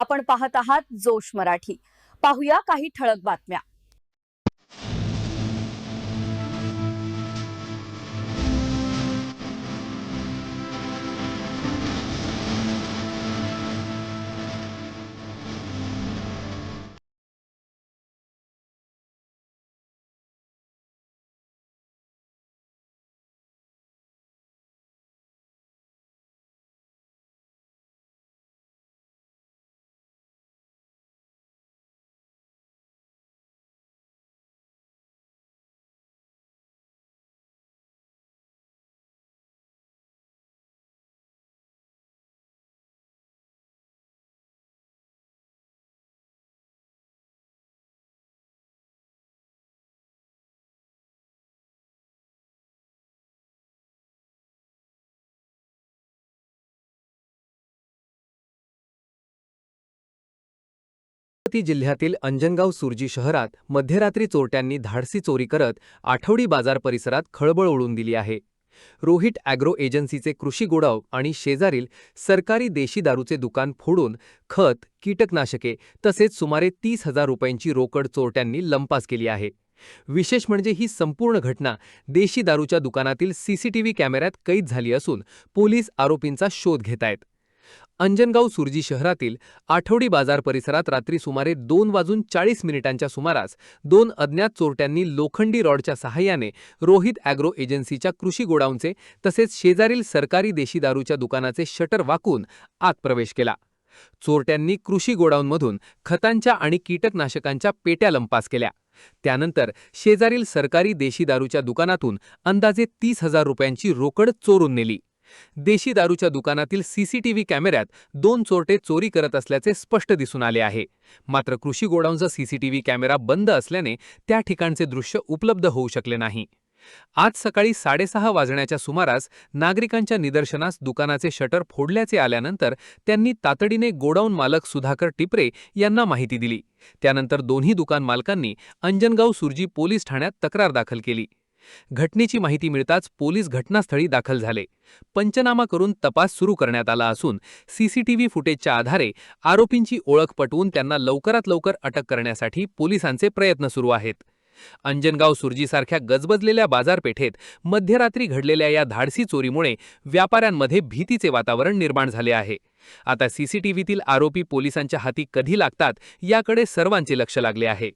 आपण पाहत आहात जोश मराठी। पाहूया काही ठळक बातम्या। अमरावती जिल्ह्यातील अंजनगाव सुर्जी शहरात मध्यरात्री चोरट्यांनी धाडसी चोरी करत आठवडी बाजार परिसरात खळबळ उडवून दिली आहे। रोहित ॲग्रो एजन्सीचे कृषी गोडाऊन आणि शेजारील सरकारी देशी दारूचे दुकान फोडून खत, कीटकनाशके तसेच सुमारे 30,000 रुपयांची रोकड चोरट्यांनी लंपास केली आहे। विशेष म्हणजे ही संपूर्ण घटना देशी दारूच्या दुकानातील सीसीटीव्ही कॅमेऱ्यात कैद झाली असून पोलीस आरोपींचा शोध घेत आहेत। अंजनगाव सुर्जी शहरातील आठवडी बाजार परिसरात रात्री सुमारे 2:40 सुमारास 2 अज्ञात चोरट्यांनी लोखंडी रॉडच्या सहाय्याने रोहित ॲग्रो एजन्सीच्या कृषी गोडाऊनचे तसेच शेजारील सरकारी देशी दारूच्या दुकानाचे शटर वाकून आत प्रवेश केला। चोरट्यांनी कृषी गोडाऊनमधून खतांच्या आणि कीटकनाशकांच्या पेट्या लंपास केल्या। त्यानंतर शेजारील सरकारी देशी दारूच्या दुकानातून अंदाजे 30,000 रुपयांची रोकड चोरून नेली। देशी दारूच्या दुकानातील सीसीटीव्ही कॅमेऱ्यात 2 चोरटे चोरी करत असल्याचे स्पष्ट दिसून आले आहे। मात्र कृषी गोडाऊनचा सीसीटीव्ही कॅमेरा बंद असल्याने त्या ठिकाणचे दृश्य उपलब्ध होऊ शकले नाही। आज सकाळी 6:30 वाजण्याच्या सुमारास नागरिकांच्या निदर्शनास दुकानाचे शटर फोडल्याचे आल्यानंतर त्यांनी तातडीने गोडाऊन मालक सुधाकर टिपरे यांना माहिती दिली। त्यानंतर दोन्ही दुकान मालकांनी अंजनगाव सुर्जी पोलीस ठाण्यात तक्रार दाखल केली। घटनेची माहिती मिळताच पोलीस घटनास्थळी दाखल झाले। पंचनामा करून तपास सुरू करण्यात आला असून सीसीटीव्ही फुटेजच्या आधारे आरोपींची ओळख पटवून त्यांना लवकरात लवकर अटक करण्यासाठी पोलिसांचे प्रयत्न सुरू आहेत। अंजनगाव सुर्जीसारख्या गजबजलेल्या बाजारपेठेत मध्यरात्री घडलेल्या या धाडसी चोरीमुळे व्यापाऱ्यांमध्ये भीतीचे वातावरण निर्माण झाले आहे। आता सीसीटीव्हीतील आरोपी पोलिसांच्या हाती कधी लागतात याकडे सर्वांचे लक्ष लागले आहे।